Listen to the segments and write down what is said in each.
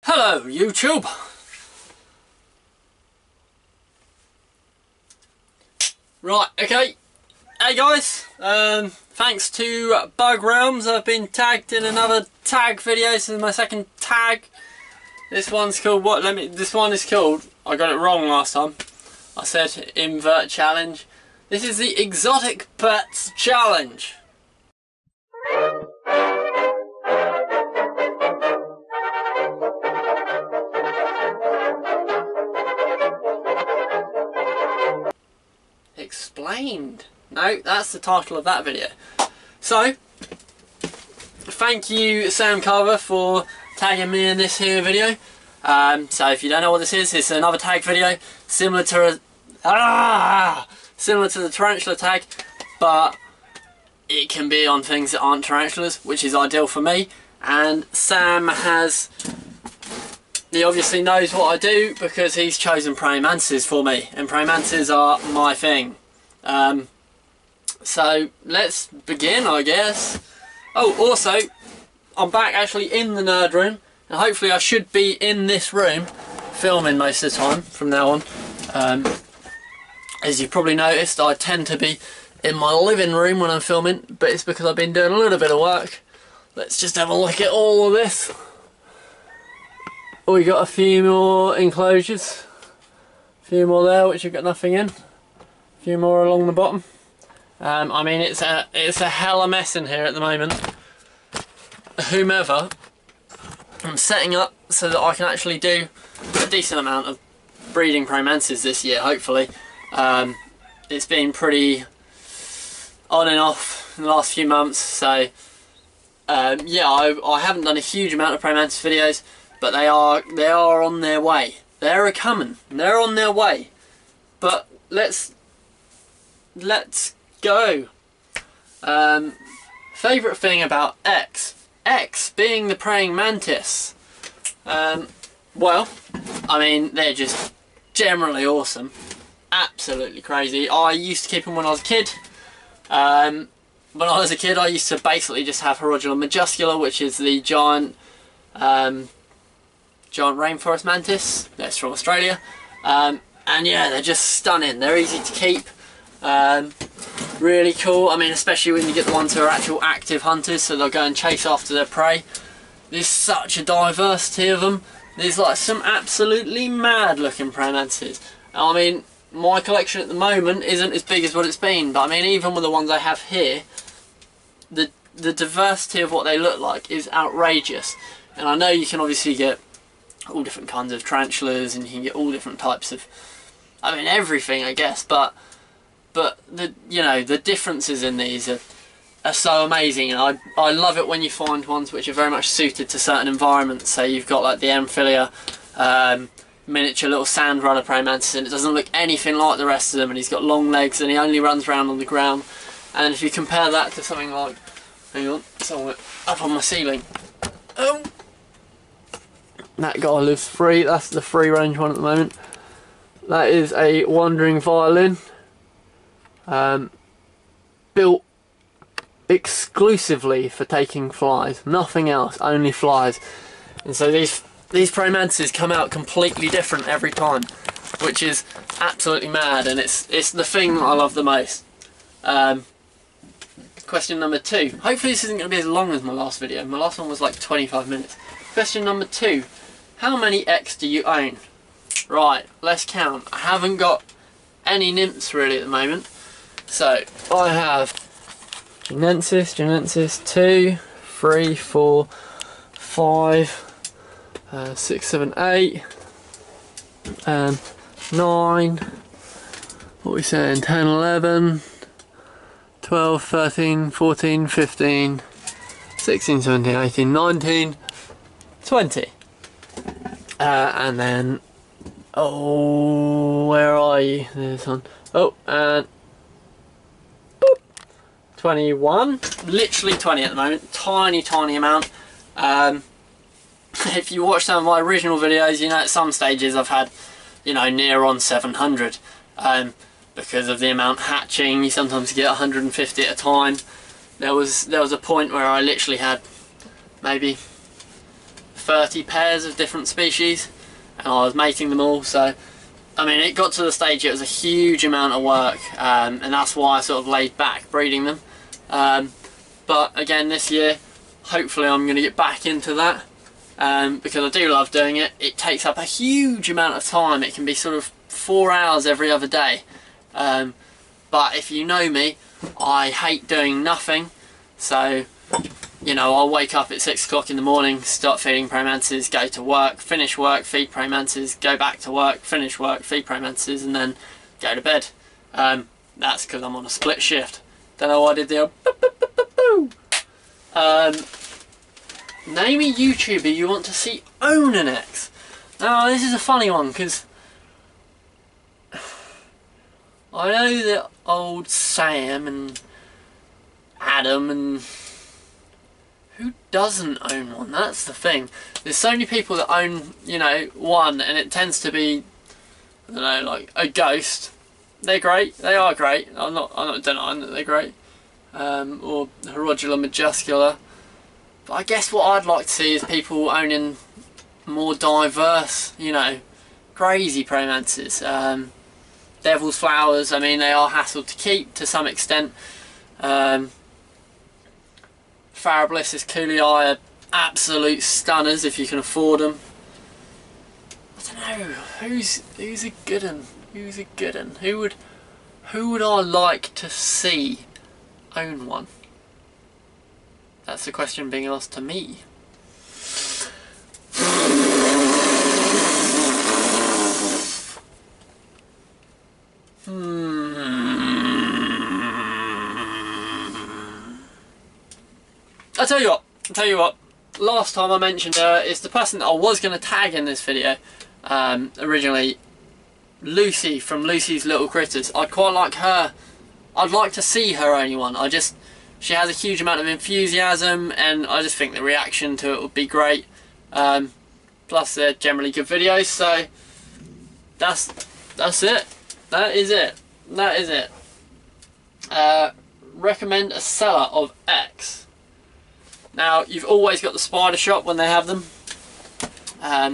Hello YouTube! Right, okay. Hey guys, thanks to Bug Realms, I've been tagged in another tag video. This is my second tag. This one's called what? This one is called, I got it wrong last time. I said Invert Challenge. This is the Exotic Pets Challenge. Explained. No, that's the title of that video. So, thank you Sam Carver for tagging me in this here video. So if you don't know what this is, it's another tag video similar to the tarantula tag, but it can be on things that aren't tarantulas, which is ideal for me. And Sam he obviously knows what I do because he's chosen praying mantises for me, and praying mantises are my thing. So let's begin, I guess. Oh, also, I'm back actually in the nerd room, and hopefully I should be in this room filming most of the time from now on. As you probably noticed, I tend to be in my living room when I'm filming, but it's because I've been doing a little bit of work. Let's just have a look at all of this. We got a few more enclosures, a few more there which have got nothing in, a few more along the bottom. I mean, it's a hella mess in here at the moment. Whomever I'm setting up so that I can actually do a decent amount of breeding praying mantises this year, hopefully. It's been pretty on and off in the last few months, so yeah, I haven't done a huge amount of praying mantis videos, but they are on their way. They're a-coming. They're on their way. But let's go. Favourite thing about X being the praying mantis. Well, I mean, they're just generally awesome. Absolutely crazy. I used to keep them when I was a kid. When I was a kid, I used to basically just have Horodula majuscula, which is the giant rainforest mantis. That's from Australia. And yeah, they're just stunning. They're easy to keep. Really cool. I mean, especially when you get the ones who are actual active hunters, so they'll go and chase after their prey. There's such a diversity of them. There's like some absolutely mad looking praying mantises. I mean, my collection at the moment isn't as big as what it's been, but I mean, even with the ones I have here, the diversity of what they look like is outrageous. And I know you can obviously get all different kinds of tarantulas, and you can get all different types of, I mean, everything, I guess, but the differences in these are so amazing, and I love it when you find ones which are very much suited to certain environments. So you've got like the Amphilia miniature little sand runner praying mantis, and it doesn't look anything like the rest of them, and he's got long legs and he only runs around on the ground. And if you compare that to something like, hang on, somewhere up on my ceiling, that guy lives free. That's the free range one at the moment. That is a wandering violin, built exclusively for taking flies, nothing else, only flies. And so these praying mantises come out completely different every time, which is absolutely mad, and it's the thing I love the most. Question number 2. Hopefully this isn't going to be as long as my last video. My last one was like 25 minutes. Question number 2. How many X do you own? Right, let's count. I haven't got any nymphs really at the moment. So, I have Genensis, 2, 3, 4, 5, 6, 7, 8, 9, what are we saying, 10, 11, 12, 13, 14, 15, 16, 17, 18, 19, 20. And then, oh, where are you? There's one. Oh, and boop, 21. Literally 20 at the moment. Tiny amount. If you watch some of my original videos, you know at some stages I've had, you know, near on 700. Because of the amount hatching, you sometimes get 150 at a time. There was a point where I literally had maybe 30 pairs of different species, and I was mating them all. So I mean, it got to the stage it was a huge amount of work, and that's why I sort of laid back breeding them. But again, this year, hopefully I'm going to get back into that, because I do love doing it. It takes up a huge amount of time. It can be sort of 4 hours every other day. But if you know me, I hate doing nothing. So, you know, I'll wake up at 6 o'clock in the morning, start feeding praying mantises, go to work, finish work, feed praying mantises, go back to work, finish work, feed praying mantises, and then go to bed. That's because I'm on a split shift. Don't know why I did the old name a YouTuber you want to see own an X. Now this is a funny one, because I know that old Sam and Adam, and who doesn't own one? That's the thing. There's so many people that own, you know, one, and it tends to be, I don't know, like a ghost. They're great. They are great. I'm not denying that they're great. Or Herodula majuscula. But I guess what I'd like to see is people owning more diverse, you know, crazy praying mantises. Devil's flowers, I mean, they are hassle to keep to some extent. Farablissus coolii are absolute stunners if you can afford them. I don't know, who's a good one? Who's a good one? Who would I like to see own one? That's the question being asked to me. I'll tell you what, last time I mentioned her is the person that I was going to tag in this video, originally, Lucy from LucysLittleCritters. I'd quite like her, I'd like to see her only one. She has a huge amount of enthusiasm, and I just think the reaction to it would be great. Plus they're generally good videos, so that's it. That is it. Recommend a seller of X. Now, you've always got the Spider Shop when they have them.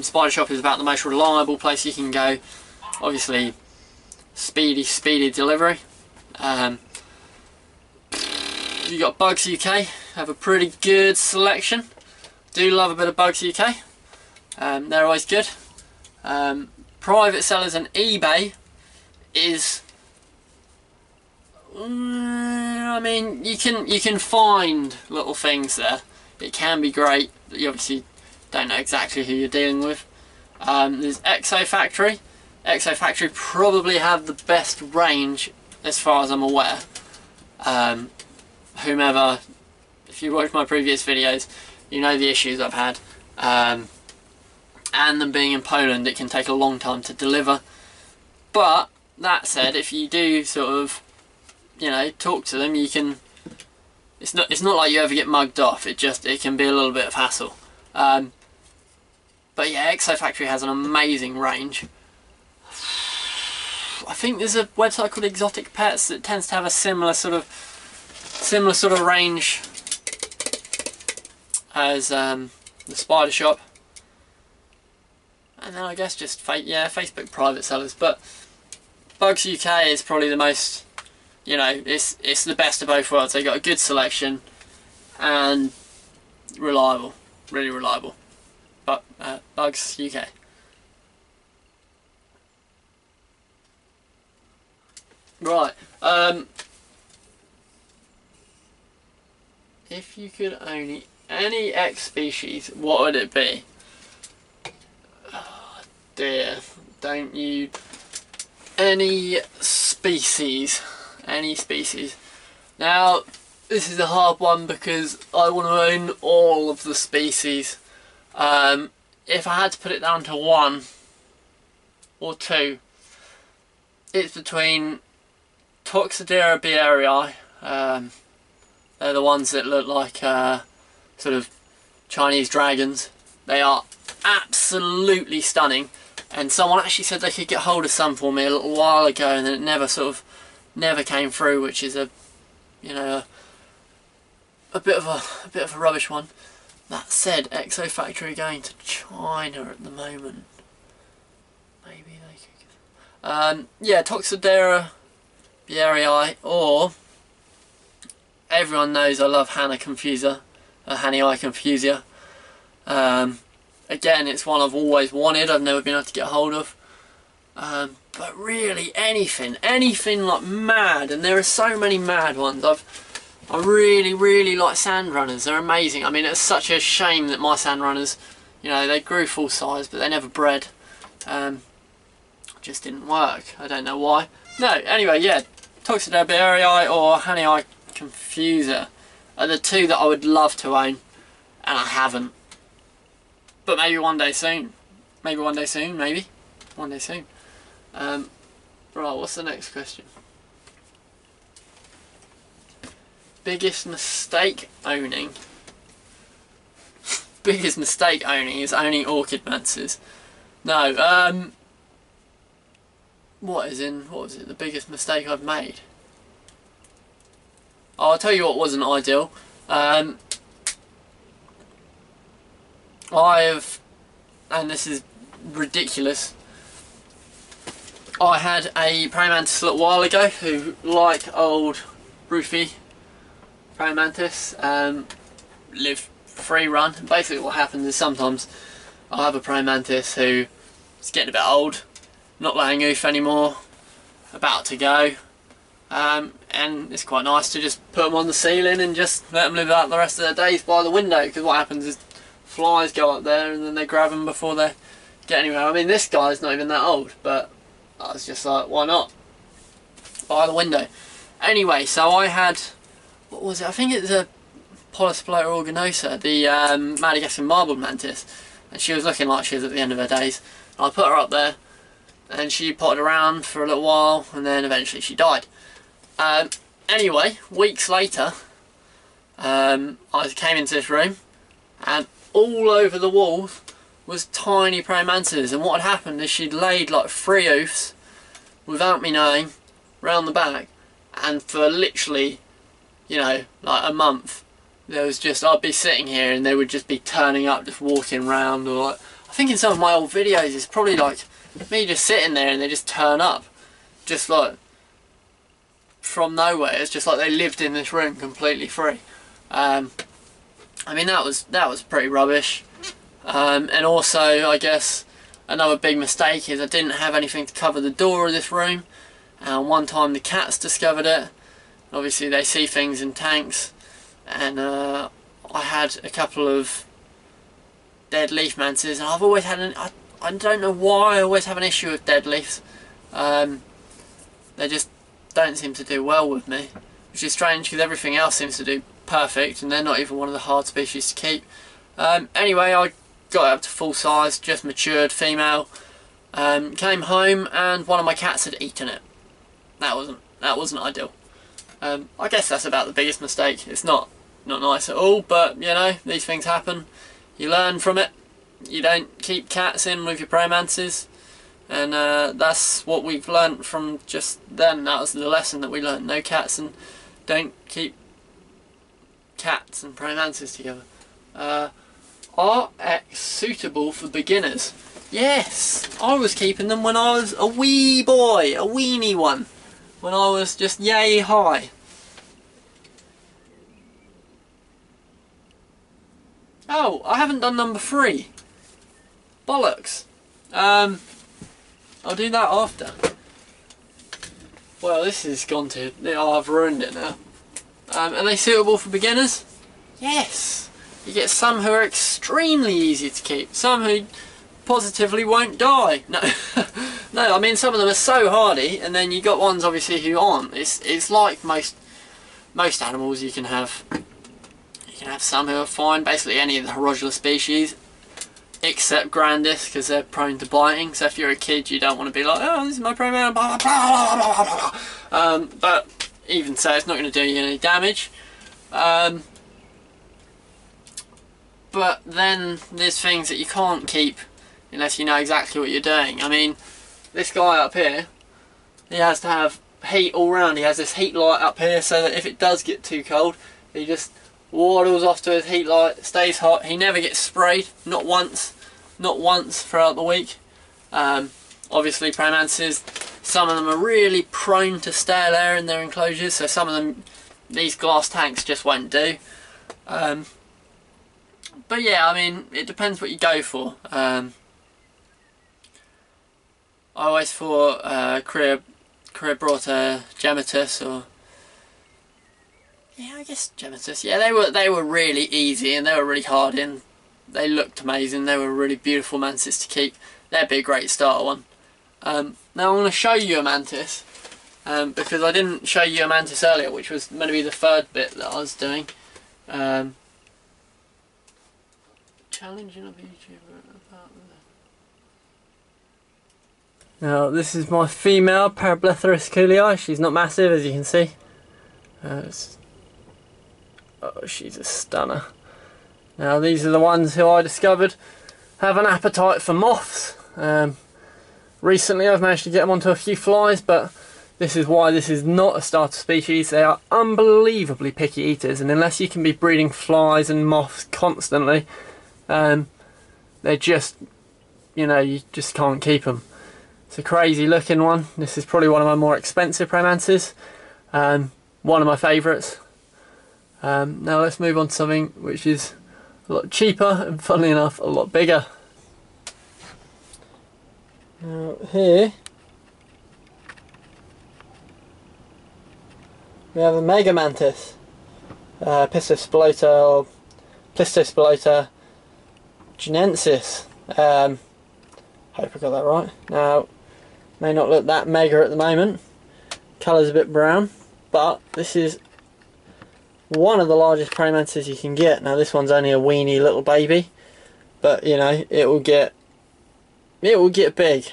Spider Shop is about the most reliable place you can go. Obviously, speedy delivery. You got Bugs UK, have a pretty good selection. Do love a bit of Bugs UK. They're always good. Private sellers and eBay is, I mean, you can find little things there. It can be great. You obviously don't know exactly who you're dealing with. There's Exo Factory. Exo Factory probably have the best range as far as I'm aware. Whomever, if you watched my previous videos, you know the issues I've had. And them being in Poland, it can take a long time to deliver. But that said, if you do sort of, you know, talk to them, you can. It's not like you ever get mugged off. It can be a little bit of hassle. But yeah, Exo Factory has an amazing range. I think there's a website called Exotic Pets that tends to have a similar sort of range as the Spider Shop. And then I guess just Facebook private sellers. But Bugs UK is probably the most, you know, it's the best of both worlds. They got a good selection and reliable, really reliable. But Bugs UK. Right. If you could own any X species, what would it be? Oh dear, don't you? Any species. Now, this is a hard one because I want to own all of the species. If I had to put it down to one or two, it's between Toxodera bearii. They're the ones that look like sort of Chinese dragons. They are absolutely stunning, and someone actually said they could get hold of some for me a little while ago, and then it never came through, which is a bit of a rubbish one. That said, Exo Factory are going to China at the moment. Maybe they could. Yeah, Toxodera Bierrii, or everyone knows I love Hannah Confuser, Hannii Confusia. Again, it's one I've always wanted. I've never been able to get hold of. But really, anything like mad, and there are so many mad ones. I really like sand runners. They're amazing. I mean, it's such a shame that my sand runners, you know, they grew full size, but they never bred. Just didn't work. I don't know why. No, anyway, yeah, Toxodera Bierrii or Hannii Confuser are the two that I would love to own, and I haven't. But maybe one day soon. Maybe one day soon. Maybe one day soon. Right, what's the next question? Biggest mistake owning? Biggest mistake owning is owning orchid mances. No, what was it, the biggest mistake I've made? Oh, I'll tell you what wasn't ideal. And this is ridiculous, I had a praying mantis a little while ago who, like old Roofy praying mantis, live free run. Basically what happens is sometimes I'll have a praying mantis who is getting a bit old, not laying oof anymore, about to go, and it's quite nice to just put them on the ceiling and just let them live out the rest of their days by the window, because what happens is flies go up there and then they grab them before they get anywhere. I mean, this guy's not even that old, but I was just like, why not? By the window. Anyway, so I had, what was it? I think it was a Polysploter organosa, the Madagascar marbled mantis, and she was looking like she was at the end of her days. I put her up there, and she potted around for a little while, and then eventually she died. Anyway, weeks later, I came into this room, and all over the walls was tiny praying mantises, and what had happened is she'd laid like 3 oofs without me knowing round the back, and for literally, you know, like a month there was just, I'd be sitting here and they would just be turning up, just walking around, or like, I think in some of my old videos it's probably like me just sitting there and they just turn up just like from nowhere. It's just like they lived in this room completely free. I mean, that was pretty rubbish. And also, I guess another big mistake is I didn't have anything to cover the door of this room, and one time the cats discovered it. Obviously they see things in tanks, and I had a couple of dead leaf mantises, and I've always had I don't know why I always have an issue with dead leaves. They just don't seem to do well with me, which is strange because everything else seems to do perfect, and they're not even one of the hard species to keep. Anyway, I got it up to full size, just matured female. Came home and one of my cats had eaten it. That wasn't ideal. I guess that's about the biggest mistake. It's not nice at all, but you know, these things happen. You learn from it. You don't keep cats in with your praying mantises, and that's what we've learnt from just then. That was the lesson that we learnt: no cats, and don't keep cats and praying mantises together. Are X suitable for beginners? Yes, I was keeping them when I was a wee boy, a weenie one, when I was just yay high. Oh, I haven't done number 3. Bollocks. I'll do that after. Well, this has gone to, oh, I've ruined it now. Are they suitable for beginners? Yes. You get some who are extremely easy to keep, some who positively won't die. No, no, I mean, some of them are so hardy, and then you got ones obviously who aren't. It's like most animals. You can have some who are fine, basically any of the Horogula species, except Grandis, because they're prone to biting. So if you're a kid, you don't want to be like, oh, this is my prey man, blah, blah, blah, blah, blah, blah. But even so, it's not going to do you any damage. But then there's things that you can't keep unless you know exactly what you're doing. I mean, this guy up here, he has to have heat all round. He has this heat light up here so that if it does get too cold, he just waddles off to his heat light, stays hot. He never gets sprayed, not once throughout the week. Obviously praying mantises, some of them are really prone to stale air in their enclosures, so some of them, these glass tanks just won't do. But yeah, I mean, it depends what you go for. I always thought Korea brought a Gemmatus, or yeah, I guess Gemmatus. Yeah, they were really easy and they were really hard in. They looked amazing. They were really beautiful mantis to keep. They'd be a great starter one. Now I'm going to show you a mantis, because I didn't show you a mantis earlier, which was going to be the third bit that I was doing. Challenging of YouTuber about the... Now this is my female Parabletherus coolii. She's not massive, as you can see. Oh, she's a stunner. Now these are the ones who I discovered have an appetite for moths. Recently I've managed to get them onto a few flies, but this is why this is not a starter species. They are unbelievably picky eaters, and unless you can be breeding flies and moths constantly, they're just, you know, you just can't keep them. It's a crazy looking one. This is probably one of my more expensive praying mantises. One of my favourites. Now let's move on to something which is a lot cheaper and, funnily enough, a lot bigger. Now here we have a mega mantis, Pistospilota or Pistospilota Genensis. Hope I got that right. Now, may not look that mega at the moment. Colour's a bit brown, but this is one of the largest praying mantises you can get. Now this one's only a weeny little baby, but you know, it will get big.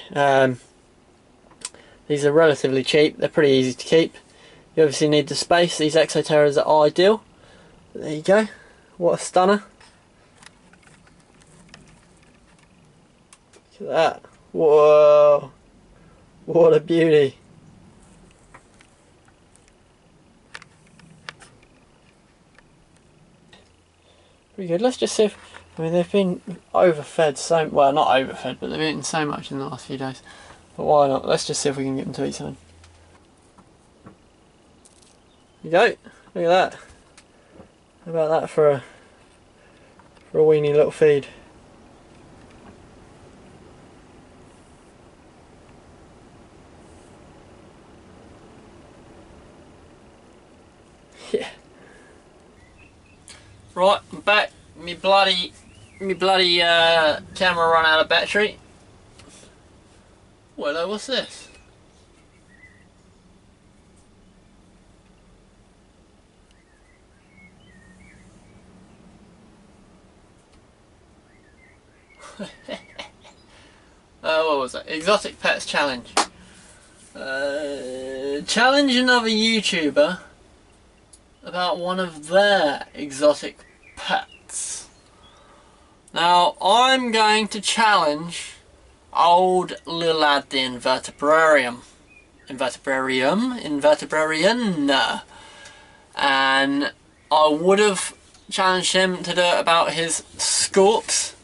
These are relatively cheap. They're pretty easy to keep. You obviously need the space. These Exoterras are ideal. But there you go. What a stunner. Look at that. Whoa. What a beauty. Pretty good. Let's just see if, I mean, they've been overfed so, well, not overfed, but they've eaten so much in the last few days. But why not? Let's just see if we can get them to eat something. There you go. Look at that. How about that for a weeny little feed? Yeah. Right, I'm back. Me bloody camera run out of battery. Well, what's this? What was that? Exotic Pets Challenge. Challenge another YouTuber about one of their exotic pets. Now, I'm going to challenge old Lilad the Invertabarian. And I would have challenged him to do it about his scorps,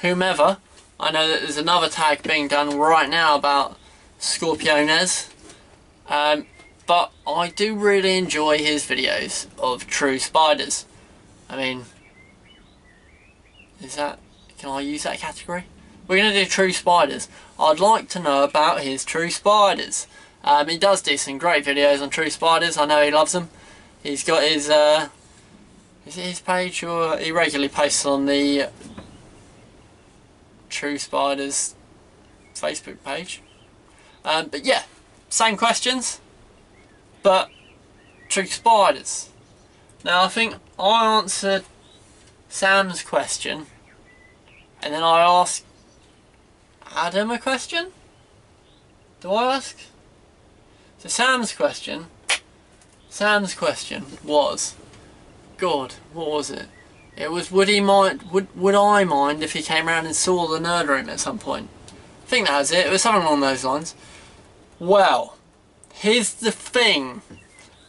whomever. I know that there's another tag being done right now about Scorpiones. But I do really enjoy his videos of true spiders. I mean, can I use that category? We're going to do true spiders. I'd like to know about his true spiders. He does do some great videos on true spiders. I know he loves them. He's got his, is it his page, or he regularly posts on the True Spiders Facebook page. But yeah, same questions, but true spiders. Now I think I answered Sam's question, and then I asked Adam a question. Do I ask? So Sam's question was, God, what was it? It was, would I mind if he came around and saw the nerd room at some point? I think that was it. It was something along those lines. Well, here's the thing,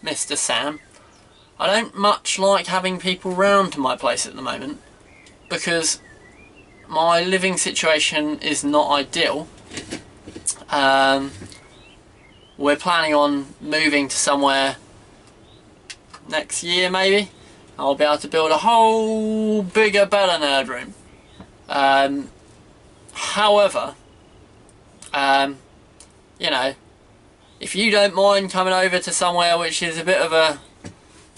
Mr. Sam. I don't much like having people round to my place at the moment because my living situation is not ideal. We're planning on moving to somewhere next year maybe. I'll be able to build a whole bigger, better nerd room. However, you know, if you don't mind coming over to somewhere which is a bit of a,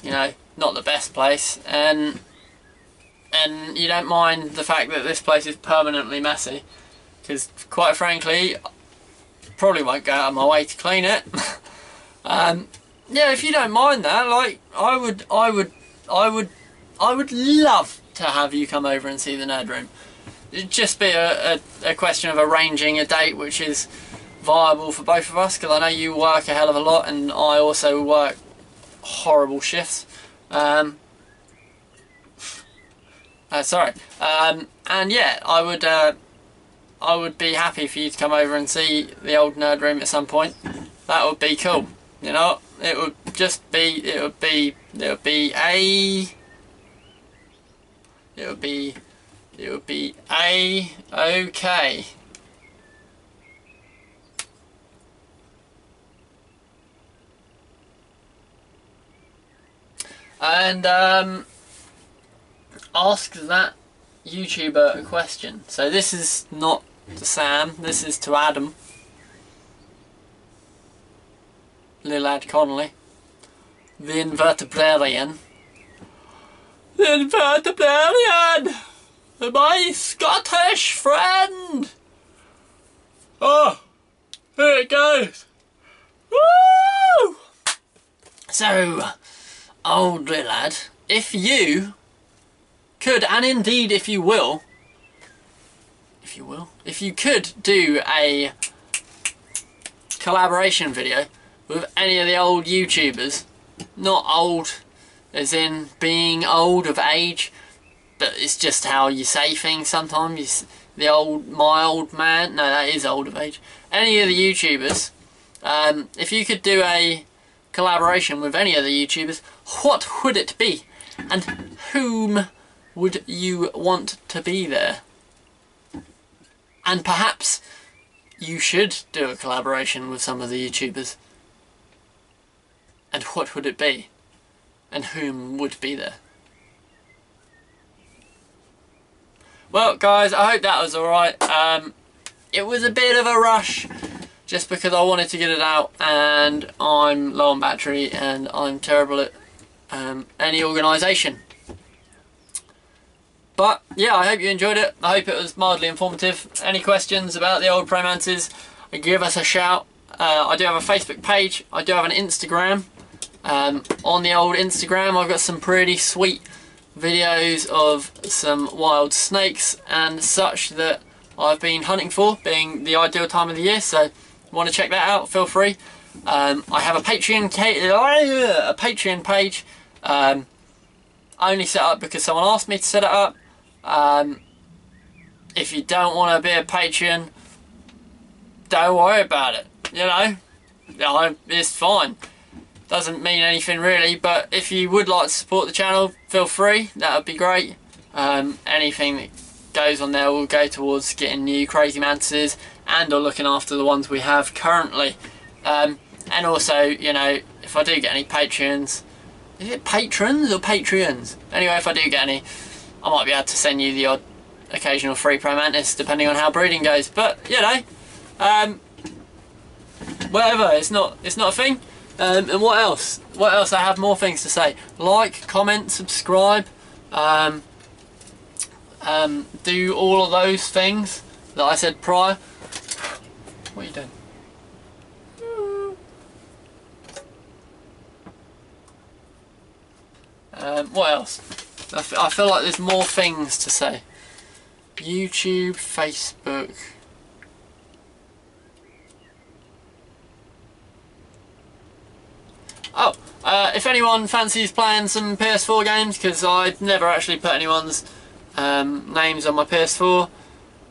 you know, not the best place, and you don't mind the fact that this place is permanently messy, because quite frankly, probably won't go out of my way to clean it. Yeah, if you don't mind that, like, I would love to have you come over and see the nerd room. It'd just be a question of arranging a date which is viable for both of us, because I know you work a hell of a lot and I also work horrible shifts. Sorry. And yeah, I would be happy for you to come over and see the old nerd room at some point. That would be cool. You know, it would just be, it would be okay. And ask that YouTuber a question. So this is not to Sam, this is to Adam. Lilad Connolly. The Invertabarian. The Invertabarian! My Scottish friend! Oh, here it goes. Woo! So, old Lilad, if you could, and indeed if you could do a collaboration video with any of the old YouTubers, not old as in being old of age, but it's just how you say things sometimes. My old man, no, that is old of age. Any of the YouTubers, if you could do a collaboration with any of the YouTubers, what would it be? And whom would you want to be there? And perhaps you should do a collaboration with some of the YouTubers. And what would it be? And whom would be there? Well, guys, I hope that was alright. It was a bit of a rush, just because I wanted to get it out, and I'm low on battery, and I'm terrible at any organisation. But, yeah, I hope you enjoyed it. I hope it was mildly informative. Any questions about the old Promances, give us a shout. I do have a Facebook page. I do have an Instagram. On the old Instagram, I've got some pretty sweet videos of some wild snakes and such that I've been hunting for, being the ideal time of the year, so if you want to check that out, feel free. I have a Patreon page, only set up because someone asked me to set it up. If you don't want to be a patron, don't worry about it, you know, it's fine. Doesn't mean anything really, but if you would like to support the channel, feel free, that would be great. Anything that goes on there will go towards getting new crazy mantises and or looking after the ones we have currently. And also, you know, if I do get any patrons, is it patrons or Patreons? Anyway, if I do get any, I might be able to send you the odd occasional free Pro Mantis depending on how breeding goes. But, you know, whatever, it's not a thing. And what else? What else? I have more things to say. Like, comment, subscribe, do all of those things that I said prior. What are you doing? What else? I feel like there's more things to say. YouTube, Facebook. Oh, if anyone fancies playing some PS4 games, because I've never actually put anyone's names on my PS4,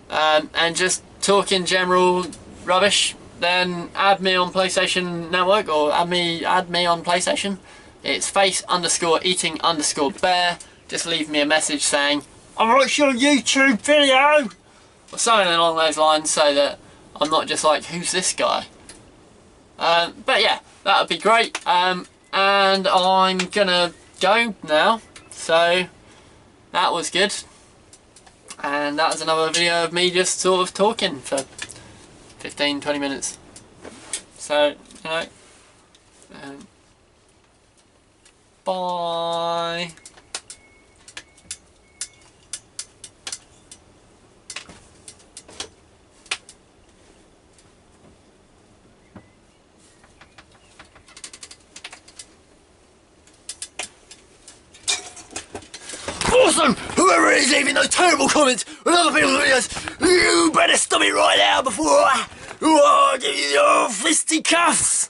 and just talking general rubbish, then add me on PlayStation Network, or add me on PlayStation. It's face_eating_bear. Just leave me a message saying, I watched your YouTube video, or something along those lines, so that I'm not just like, who's this guy? But yeah, that would be great. And I'm gonna go now. So that was good. And that was another video of me just sort of talking for 15-20 minutes. So, you know, bye. Awesome! Whoever is leaving those terrible comments with other people's videos, you better stop it right now before I give you your fisticuffs!